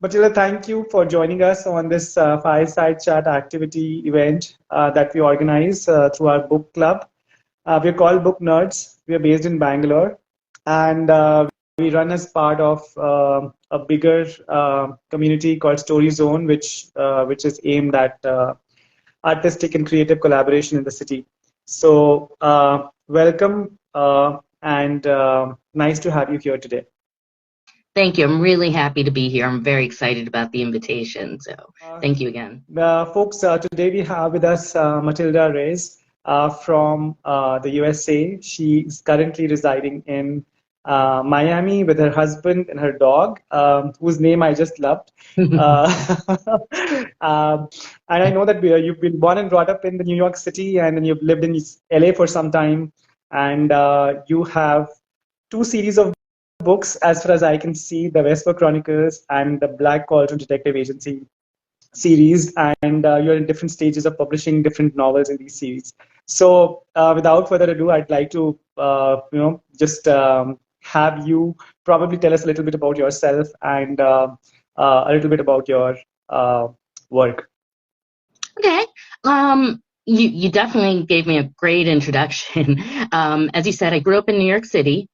Matilda, thank you for joining us on this fireside chat activity event that we organize through our book club. We're called Book Nerds. We are based in Bangalore, and we run as part of a bigger community called Story Zone, which is aimed at artistic and creative collaboration in the city. So, welcome and nice to have you here today. Thank you. I'm really happy to be here. I'm very excited about the invitation. So thank you again. Folks, today we have with us Matilda Reyes from the USA. She is currently residing in Miami with her husband and her dog, whose name I just loved. And I know that you've been born and brought up in the New York City, and then you've lived in LA for some time, and you have two series of books, as far as I can see, the Vesper Chronicles and the Black Cauldron Detective Agency series, and you're in different stages of publishing different novels in these series. So without further ado, I'd like to just have you probably tell us a little bit about yourself and a little bit about your work. Okay. You definitely gave me a great introduction. As you said, I grew up in New York City,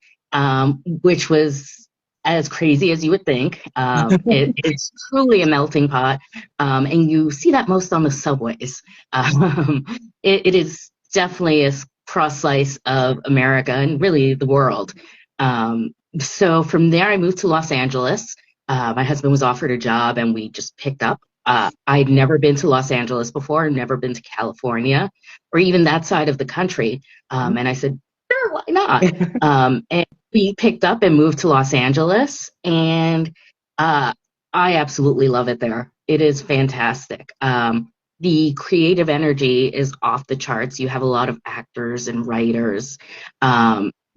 which was as crazy as you would think. It's truly a melting pot, and you see that most on the subways. It is definitely a cross-slice of America and really the world. So from there, I moved to Los Angeles. My husband was offered a job, and we just picked up. I'd never been to Los Angeles before, never been to California, or even that side of the country. And I said, sure, why not? And we picked up and moved to Los Angeles, and I absolutely love it there. It is fantastic. The creative energy is off the charts. You have a lot of actors and writers,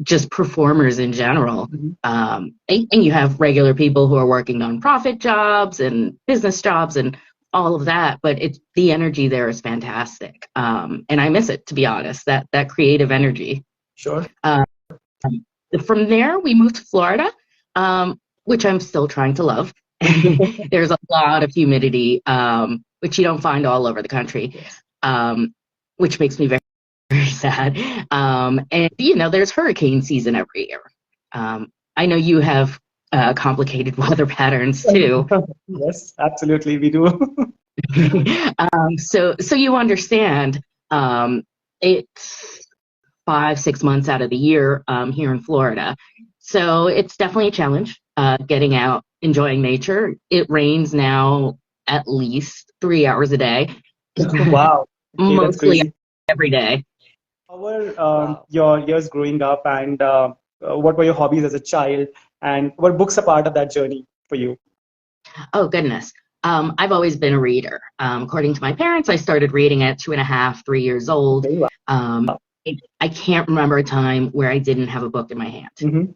just performers in general. And you have regular people who are working nonprofit jobs and business jobs and all of that, but the energy there is fantastic. And I miss it, to be honest, that creative energy. Sure. From there, we moved to Florida, which I'm still trying to love. There's a lot of humidity, which you don't find all over the country, which makes me very, very sad. And, there's hurricane season every year. I know you have complicated weather patterns, too. Yes, absolutely, we do. So you understand, it's 5-6 months out of the year here in Florida. So it's definitely a challenge getting out, enjoying nature. It rains now at least 3 hours a day. Wow. Okay, mostly every day. How were your years growing up, and what were your hobbies as a child, and what books are part of that journey for you? Oh, goodness. I've always been a reader. According to my parents, I started reading at 2.5, 3 years old. I can't remember a time where I didn't have a book in my hand.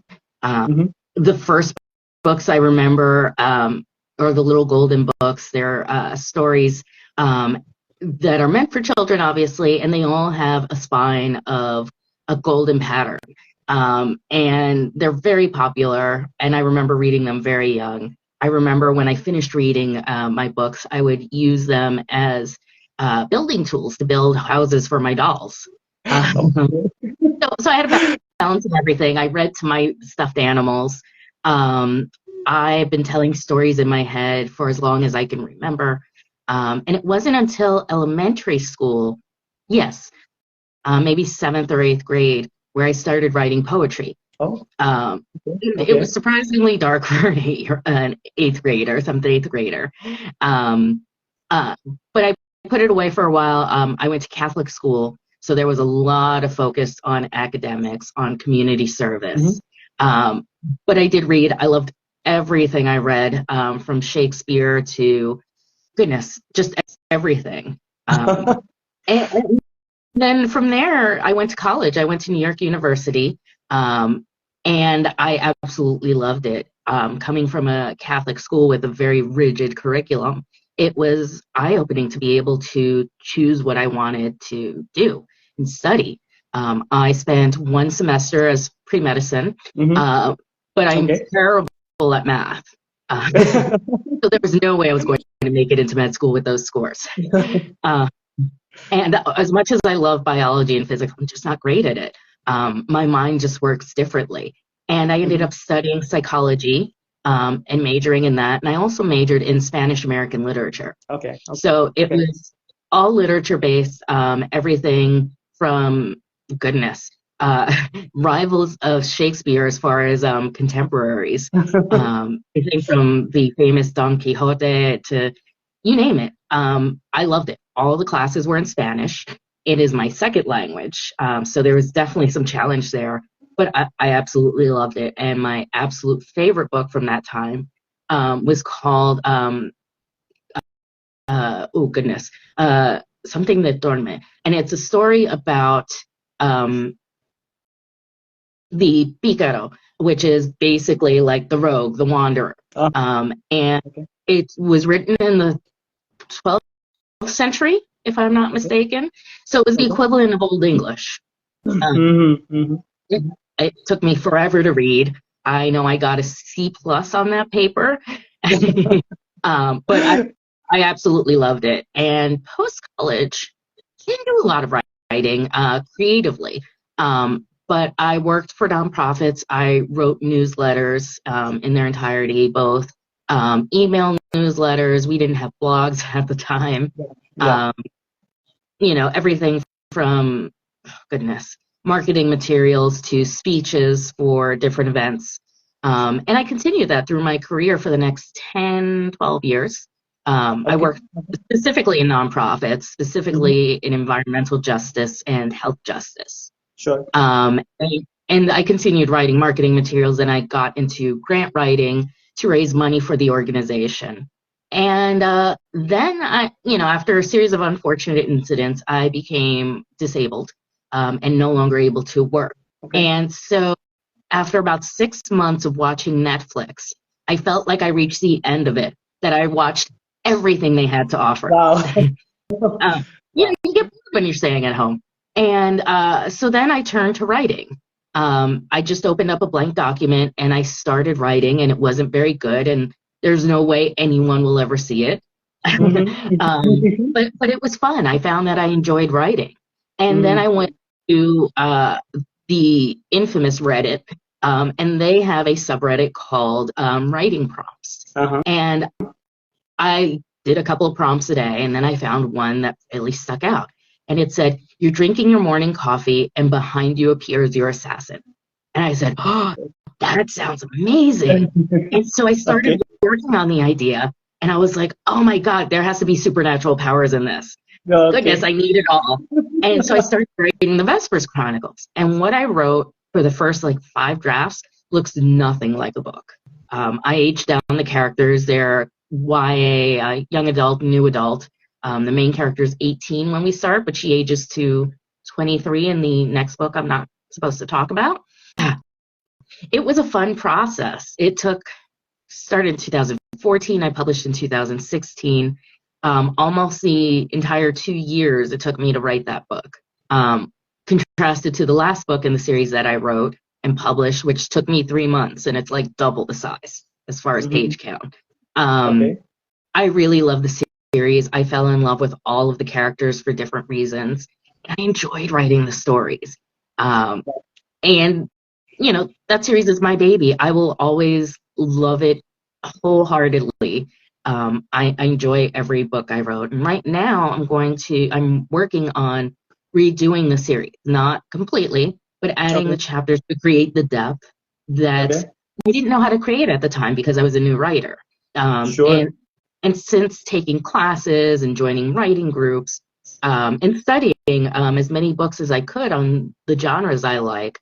The first books I remember are the little golden books. They're stories that are meant for children, obviously, and they all have a spine of a golden pattern. And they're very popular, and I remember reading them very young. I remember when I finished reading my books, I would use them as building tools to build houses for my dolls. So I had a balance of everything. I read to my stuffed animals. I've been telling stories in my head for as long as I can remember. And it wasn't until elementary school, maybe 7th or 8th grade, where I started writing poetry. It was surprisingly dark for an 8th grader, 7th, 8th grader. But I put it away for a while. I went to Catholic school, so there was a lot of focus on academics, on community service. But I did read. I loved everything I read, from Shakespeare to, goodness, just everything. And then from there, I went to college. I went to New York University, and I absolutely loved it. Coming from a Catholic school with a very rigid curriculum, it was eye-opening to be able to choose what I wanted to do and study. I spent 1 semester as pre-medicine, but I'm terrible at math. So there was no way I was going to make it into med school with those scores. Uh, and as much as I love biology and physics, I'm just not great at it. My mind just works differently. And I ended up studying psychology and majoring in that. And I also majored in Spanish American literature. Okay. So it was all literature based, everything from, goodness, rivals of Shakespeare as far as contemporaries. Everything from the famous Don Quixote to you name it. I loved it. All the classes were in Spanish. It is my second language, so there was definitely some challenge there, but I absolutely loved it. And my absolute favorite book from that time was called, oh goodness, something that dorme. And it's a story about the pícaro, which is basically like the rogue, the wanderer. And it was written in the 12th century, if I'm not mistaken. So it was the equivalent of Old English. It took me forever to read. I know I got a C+ on that paper, but I absolutely loved it. And post-college, didn't do a lot of writing creatively, but I worked for nonprofits. I wrote newsletters in their entirety, both email newsletters. We didn't have blogs at the time. Everything from, goodness, marketing materials to speeches for different events. And I continued that through my career for the next 10, 12 years. I worked specifically in nonprofits, specifically in environmental justice and health justice. Sure. And I continued writing marketing materials, and I got into grant writing to raise money for the organization. And then after a series of unfortunate incidents, I became disabled and no longer able to work. And so after about 6 months of watching Netflix, I felt like I reached the end of it, that I watched everything they had to offer. Wow. You get bored when you're staying at home. And so then I turned to writing. I just opened up a blank document and I started writing, and it wasn't very good, and there's no way anyone will ever see it. But it was fun. I found that I enjoyed writing. And then I went to the infamous Reddit, and they have a subreddit called Writing Prompts. And I did a couple of prompts a day, and then I found one that really stuck out. And it said, "You're drinking your morning coffee, and behind you appears your assassin." And I said, "Oh, that sounds amazing." And so I started working on the idea, and I was like, "Oh my God, there has to be supernatural powers in this." Goodness, I need it all. And so I started writing the Vesper Chronicles. And what I wrote for the first 5 drafts looks nothing like a book. I aged down the characters. They're YA, young adult, new adult. The main character is 18 when we start, but she ages to 23 in the next book I'm not supposed to talk about. It was a fun process. It started in 2014. I published in 2016. Almost the entire 2 years it took me to write that book. Contrasted to the last book in the series that I wrote and published, which took me 3 months, and it's like double the size as far as page count. I really love the series. I fell in love with all of the characters for different reasons. I enjoyed writing the stories. And, that series is my baby. I will always love it wholeheartedly. I enjoy every book I wrote. And right now I'm working on redoing the series, not completely, but adding the chapters to create the depth that I didn't know how to create at the time because I was a new writer. And since taking classes and joining writing groups and studying as many books as I could on the genres I like,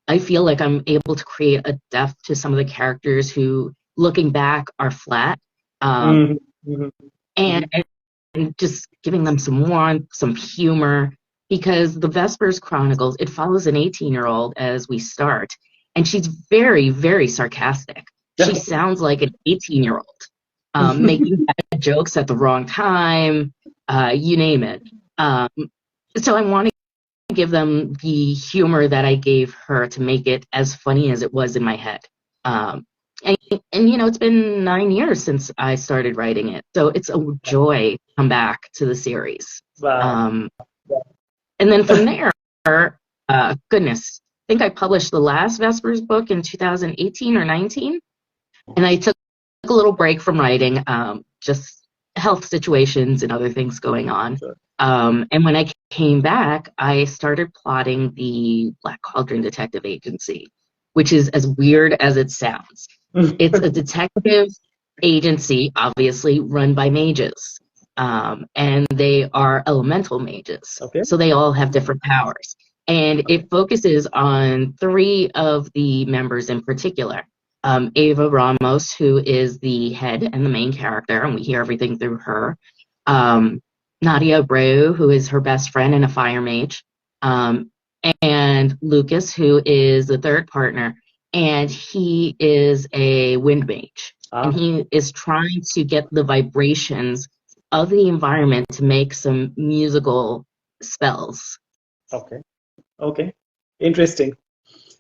I feel like I'm able to create a depth to some of the characters who, looking back, are flat, and just giving them some warmth, some humor, because the Vesper's Chronicles, it follows an 18-year-old as we start, and she's very, very sarcastic. She sounds like an 18-year-old, making bad jokes at the wrong time, you name it. So I want to give them the humor that I gave her to make it as funny as it was in my head. And, it's been 9 years since I started writing it. So it's a joy to come back to the series. Wow. And then from there, goodness, I think I published the last Vespers book in 2018 or 19. And I took a little break from writing, just health situations and other things going on. Sure. And when I came back, I started plotting the Black Cauldron Detective Agency, which is as weird as it sounds. It's a detective agency, obviously, run by mages. And they are elemental mages. Okay. So they all have different powers. And it focuses on 3 of the members in particular. Ava Ramos, who is the head and the main character, and we hear everything through her. Nadia Abreu, who is her best friend and a fire mage. And Lucas, who is the third partner, and he is a wind mage. And he is trying to get the vibrations of the environment to make some musical spells. Okay. Interesting.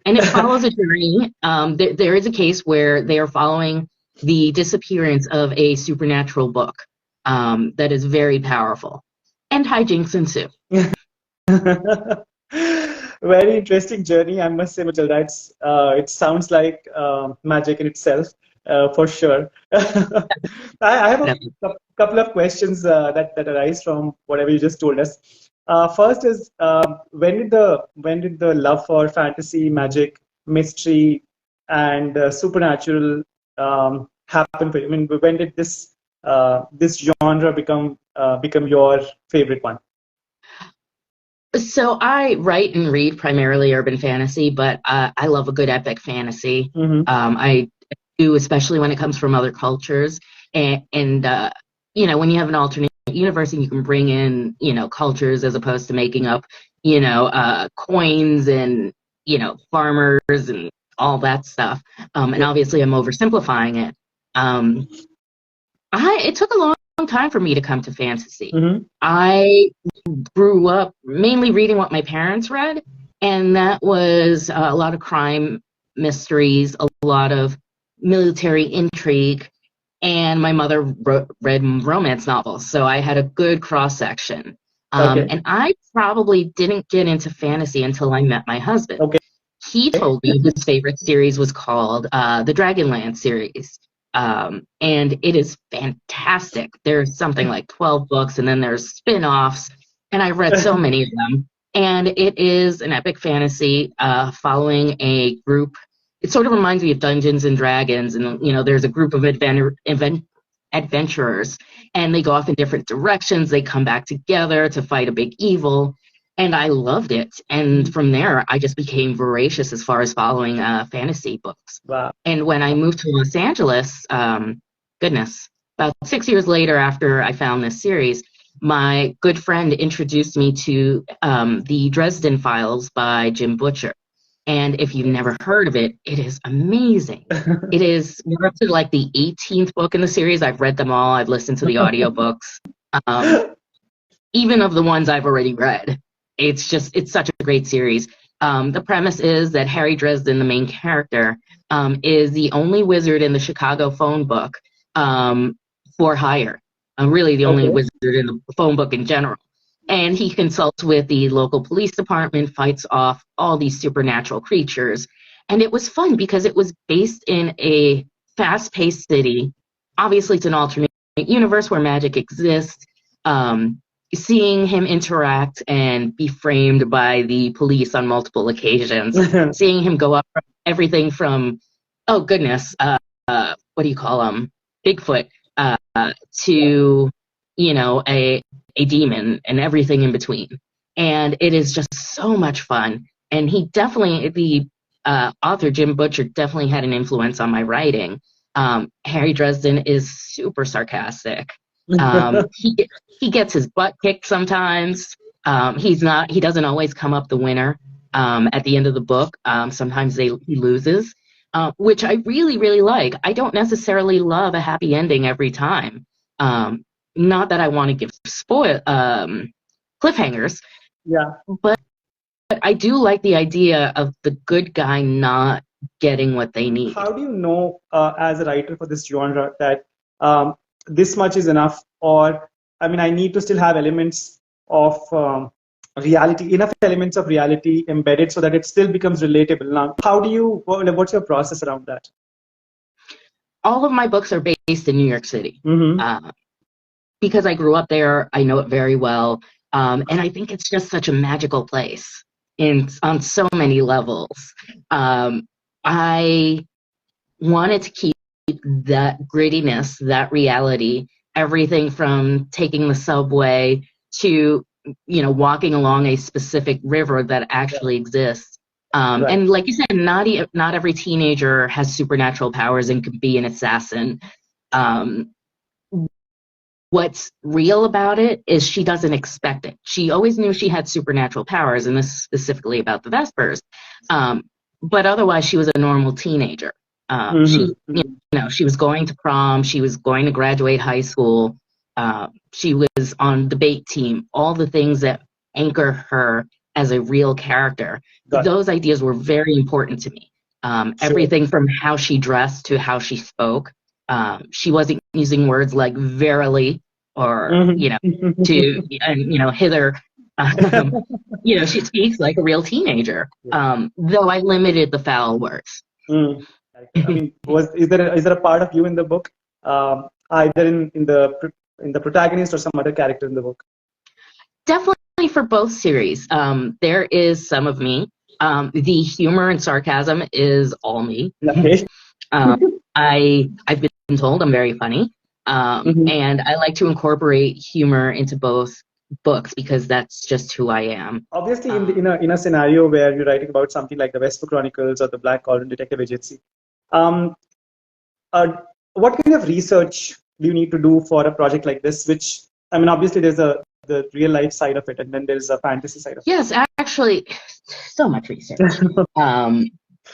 And it follows a journey. There is a case where they are following the disappearance of a supernatural book that is very powerful. And hijinks ensue. Very interesting journey, I must say, Matilda. It sounds like magic in itself, for sure. I have a couple of questions that arise from whatever you just told us. First is, when did the love for fantasy, magic, mystery, and supernatural happen for you? I mean, when did this genre become your favorite one? So I write and read primarily urban fantasy, but I love a good epic fantasy. I do, especially when it comes from other cultures. And when you have an alternate universe and you can bring in, cultures as opposed to making up, coins and, farmers and all that stuff. And obviously I'm oversimplifying it. It took a long time for me to come to fantasy. I grew up mainly reading what my parents read, and that was a lot of crime mysteries, a lot of military intrigue, and my mother read romance novels, so I had a good cross-section. And I probably didn't get into fantasy until I met my husband. He told me his favorite series was called the Dragonland series. And it is fantastic. There's something like 12 books, and then there's spin-offs, and I've read so many of them. And it is an epic fantasy following a group. It sort of reminds me of Dungeons and Dragons, and there's a group of adventurers, and they go off in different directions. They come back together to fight a big evil. And I loved it. And from there, I just became voracious as far as following fantasy books. Wow. And when I moved to Los Angeles, about 6 years later after I found this series, my good friend introduced me to the Dresden Files by Jim Butcher. And if you've never heard of it, it is amazing. We're up to like the 18th book in the series. I've read them all. I've listened to the audiobooks. Even of the ones I've already read. It's such a great series. The premise is that Harry Dresden, the main character, is the only wizard in the Chicago phone book for hire. Really the only wizard in the phone book in general. And he consults with the local police department, fights off all these supernatural creatures. And it was fun because it was based in a fast-paced city. Obviously, it's an alternate universe where magic exists. Seeing him interact and be framed by the police on multiple occasions, seeing him go up from everything from, what do you call him, Bigfoot, to, a demon and everything in between. And it is just so much fun. And the author, Jim Butcher, definitely had an influence on my writing. Harry Dresden is super sarcastic. He gets his butt kicked sometimes. He doesn't always come up the winner at the end of the book. Sometimes he loses, which I really, really like. I don't necessarily love a happy ending every time. Not that I want to give cliffhangers. Yeah. But I do like the idea of the good guy not getting what they need. How do you know, as a writer for this genre, that this much is enough? Or, I mean, I need to still have elements of reality, enough elements of reality embedded so that it still becomes relatable. Now, how do you, what's your process around that? All of my books are based in New York City. Mm-hmm. Because I grew up there, I know it very well. And I think it's just such a magical place on so many levels. I wanted to keep that grittiness, that reality, everything from taking the subway to, walking along a specific river that actually exists. Right. And like you said, not every teenager has supernatural powers and can be an assassin. What's real about it is she doesn't expect it. She always knew she had supernatural powers, and this is specifically about the Vespers. But otherwise, she was a normal teenager. She was going to prom. She was going to graduate high school. She was on debate team. All the things that anchor her as a real character. Those ideas were very important to me. Everything from how she dressed to how she spoke. She wasn't using words like verily or, hither. She speaks like a real teenager, though I limited the foul words. I mean, is there a part of you in the book, either in the protagonist or some other character in the book? Definitely for both series. There is some of me. The humor and sarcasm is all me. Okay. I've been told I'm very funny, and I like to incorporate humor into both books because that's just who I am. Obviously, in a scenario where you're writing about something like the Vesper Chronicles or the Black Cauldron Detective Agency, what kind of research do you need to do for a project like this? Which, I mean, obviously there's the real life side of it, and then there's a fantasy side of it. Yes, actually, so much research.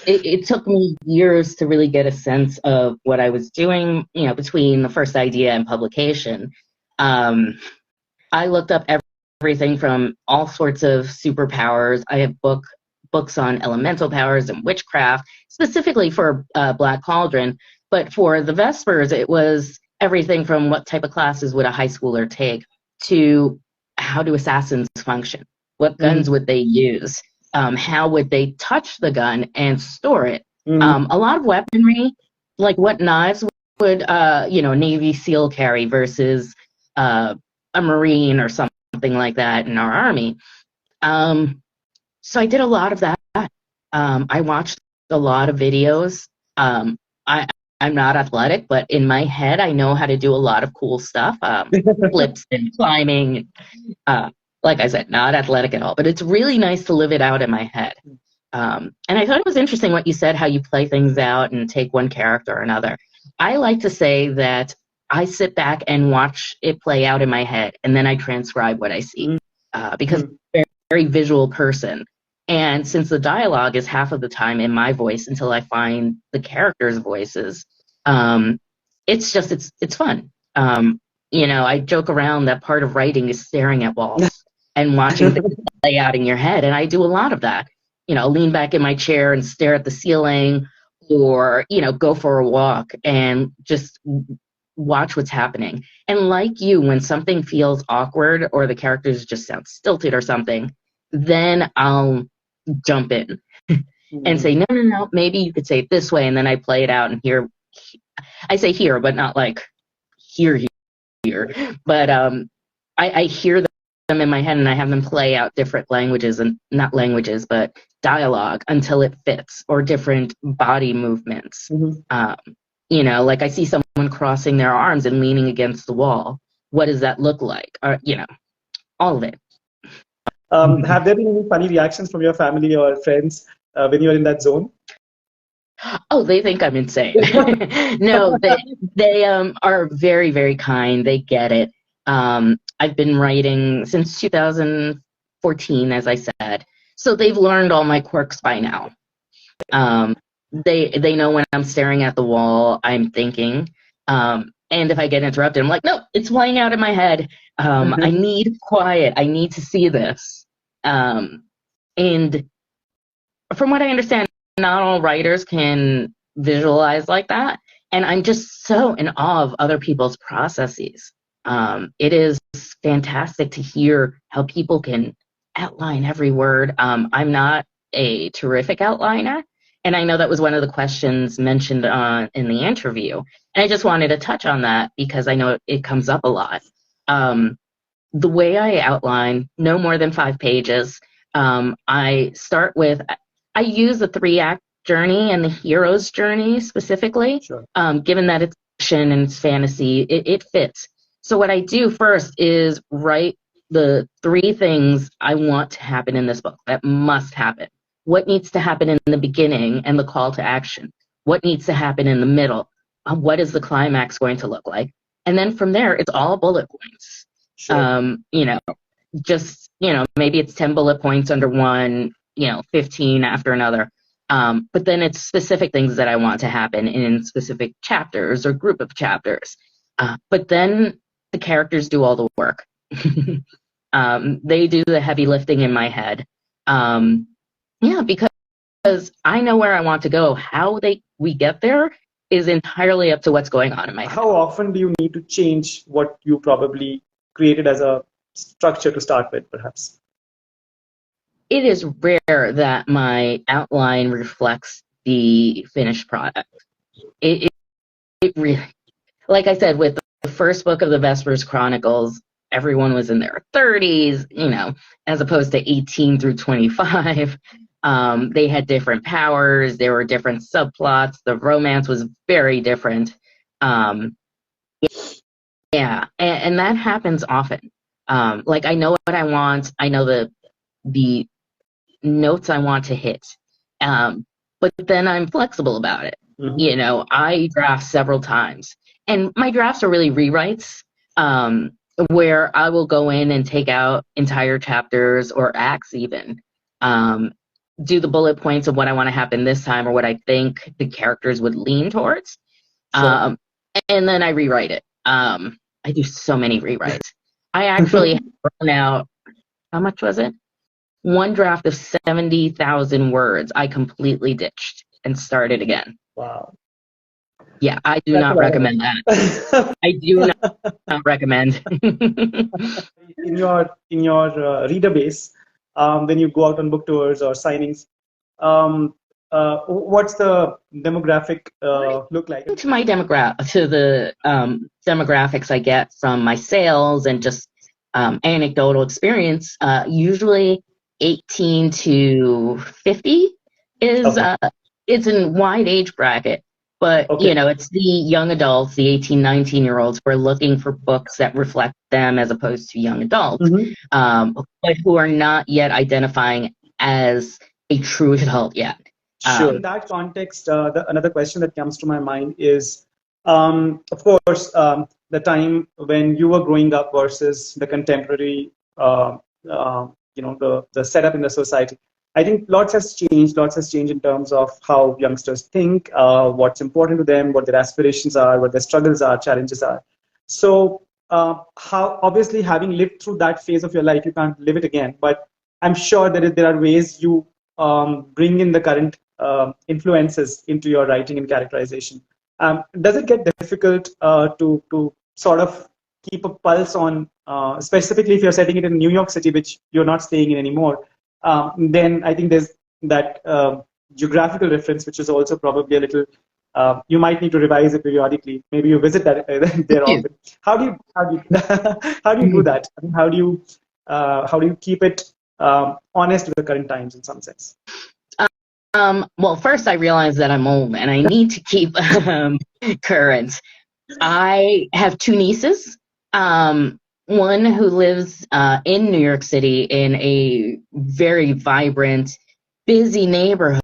It took me years to really get a sense of what I was doing, between the first idea and publication. I looked up everything from all sorts of superpowers. I have books on elemental powers and witchcraft, specifically for Black Cauldron. But for the Vespers, it was everything from what type of classes would a high schooler take to how do assassins function? What guns would they use? How would they touch the gun and store it? A lot of weaponry, like what knives would a Navy SEAL carry versus a Marine or something like that in our Army. So I did a lot of that. I watched a lot of videos. I'm not athletic, but in my head, I know how to do a lot of cool stuff, flips and climbing. Like I said, not athletic at all, but it's really nice to live it out in my head. And I thought it was interesting what you said, how you play things out and take one character or another. I like to say that I sit back and watch it play out in my head, and then I transcribe what I see, because I'm a very visual person. And since the dialogue is half of the time in my voice until I find the characters' voices, it's fun. I joke around that part of writing is staring at walls and watching things play out in your head. And I do a lot of that. Lean back in my chair and stare at the ceiling, or, go for a walk and just watch what's happening. And like you, when something feels awkward or the characters just sound stilted or something, then I'll jump in and say, no, maybe you could say it this way. And then I play it out and I say here, but not like here. But I hear them in my head, and I have them play out different languages, and not languages, but dialogue until it fits, or different body movements. Like I see someone crossing their arms and leaning against the wall. What does that look like? Or, all of it. Have there been any funny reactions from your family or friends when you're in that zone? Oh, they think I'm insane. No, they are very, very kind. They get it. I've been writing since 2014, as I said. So they've learned all my quirks by now. They know when I'm staring at the wall, I'm thinking. And if I get interrupted, I'm like, no, it's playing out in my head. I need quiet. I need to see this. And from what I understand, not all writers can visualize like that. And I'm just so in awe of other people's processes. It is fantastic to hear how people can outline every word. I'm not a terrific outliner, and I know that was one of the questions mentioned in the interview. And I just wanted to touch on that because I know it comes up a lot. The way I outline, no more than 5 pages. I start with, I use the 3-act journey and the hero's journey specifically. Sure. Given that it's fiction and it's fantasy, it fits. So what I do first is write the 3 things I want to happen in this book that must happen. What needs to happen in the beginning and the call to action? What needs to happen in the middle? What is the climax going to look like? And then from there, it's all bullet points. Sure. Just, maybe it's 10 bullet points under one, 15 after another. But then it's specific things that I want to happen in specific chapters or group of chapters. But then the characters do all the work. They do the heavy lifting in my head. Because I know where I want to go. How we get there is entirely up to what's going on in my head. How often do you need to change what you probably created as a structure to start with, perhaps? It is rare that my outline reflects the finished product. It really, like I said, with the first book of the Vesper Chronicles, everyone was in their 30s, as opposed to 18 through 25. They had different powers. There were different subplots. The romance was very different. And that happens often. I know what I want. I know the notes I want to hit. But then I'm flexible about it. Mm-hmm. I draft several times. And my drafts are really rewrites, where I will go in and take out entire chapters or acts even. Do the bullet points of what I want to happen this time or what I think the characters would lean towards. Sure. And then I rewrite it. I do so many rewrites. I actually have run out, how much was it? One draft of 70,000 words I completely ditched and started again. Wow. Yeah, I do not recommend that. I do not recommend. In your reader base, when you go out on book tours or signings, what's the demographic look like? To the demographics I get from my sales and just anecdotal experience, usually 18 to 50 is okay. It's a wide age bracket. But, okay. It's the young adults, the 18, 19-year-olds who are looking for books that reflect them as opposed to young adults, mm-hmm. But who are not yet identifying as a true adult yet. Sure. In that context, another question that comes to my mind is, of course, the time when you were growing up versus the contemporary, the setup in the society. I think lots has changed in terms of how youngsters think, what's important to them, what their aspirations are, what their struggles are, challenges are. So how, obviously, having lived through that phase of your life, you can't live it again, but I'm sure that there are ways you bring in the current influences into your writing and characterization. Does it get difficult to sort of keep a pulse on, specifically if you're setting it in New York City, which you're not staying in anymore? Then I think there's that geographical reference, which is also probably a little. You might need to revise it periodically. Maybe you visit that there often. How do you do that? I mean, how do you keep it honest with the current times in some sense? Well, first I realize that I'm old and I need to keep current. I have 2 nieces. One who lives in New York City in a very vibrant, busy neighborhood.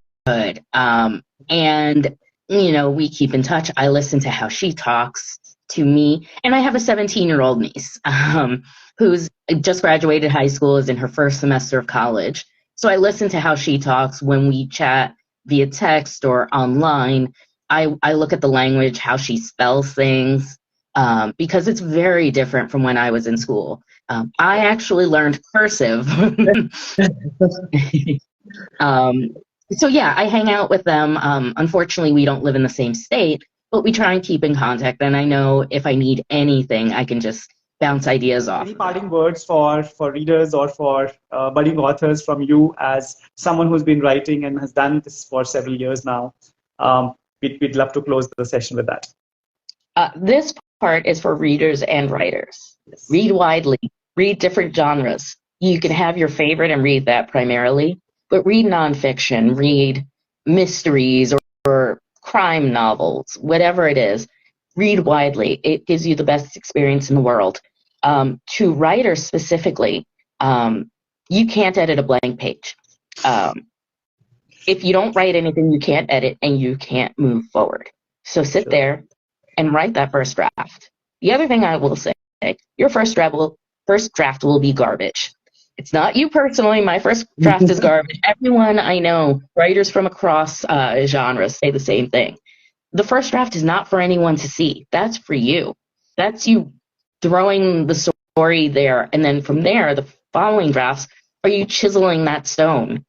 And, we keep in touch. I listen to how she talks to me. And I have a 17-year-old niece who's just graduated high school, is in her first semester of college. So I listen to how she talks when we chat via text or online. I look at the language, how she spells things. Because it's very different from when I was in school. I actually learned cursive So yeah, I hang out with them. Unfortunately, we don't live in the same state, but we try and keep in contact. And I know if I need anything, I can just bounce ideas off Any of them. parting words for readers or for budding authors from you as someone who's been writing and has done this for several years now? We'd love to close the session with that. This part is for readers and writers. Yes. Read widely, read different genres. You can have your favorite and read that primarily, but read nonfiction, read mysteries or crime novels, whatever it is. Read widely. It gives you the best experience in the world. To writers specifically, you can't edit a blank page. If you don't write anything, you can't edit and you can't move forward. So sit Sure. there and write that first draft. The other thing I will say, your first draft will be garbage. It's not you personally. My first draft is garbage. Everyone I know, writers from across genres, say the same thing. The first draft is not for anyone to see. That's for you. That's you throwing the story there, and then from there, the following drafts are you chiseling that stone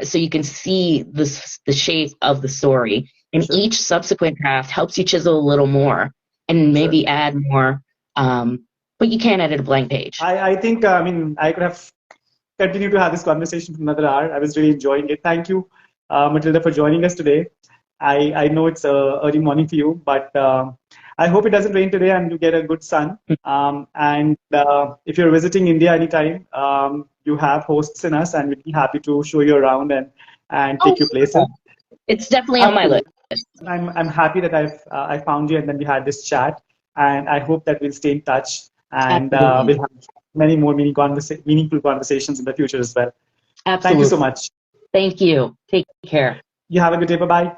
so you can see the shape of the story. And Sure. each subsequent draft helps you chisel a little more and maybe Sure. add more. But you can't edit a blank page. I think, I mean, I could have continued to have this conversation for another hour. I was really enjoying it. Thank you, Matilda, for joining us today. I know it's early morning for you, but I hope it doesn't rain today and you get a good sun. And if you're visiting India anytime, you have hosts in us, and we'd be happy to show you around and Oh, take you places. it's definitely on my Absolutely. list. I'm happy that I found you and then we had this chat, and I hope that we'll stay in touch and Absolutely. we'll have many more meaningful conversations in the future as well. Thank you Absolutely. so much. Thank you. Take care. You have a good day. Bye bye.